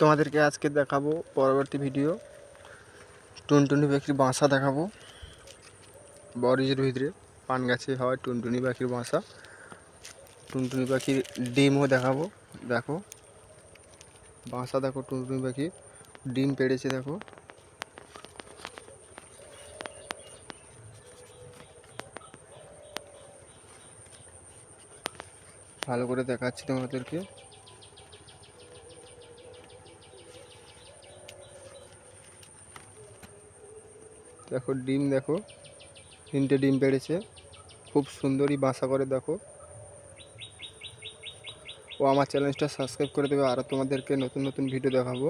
তোমাদেরকে আজকে দেখাবো পরবর্তী ভিডিও টুনটুনি পাখির বাসা দেখাবো। বরিজের ভিতরে পান গাছে হয় টুনটুনি পাখির বাসা। টুনটুনি পাখির ডিমও দেখাবো। দেখো বাসা, দেখো টুনটুনি পাখি ডিম পেড়েছে। দেখো ভালো করে দেখাচ্ছি তোমাদেরকে। দেখো ডিম, দেখো 3টে ডিম পেড়েছে। খুব সুন্দরই বাসা করে। দেখো ও আমার চ্যানেলটা সাবস্ক্রাইব করে দেবে, আরও তোমাদেরকে নতুন নতুন ভিডিও দেখাবো।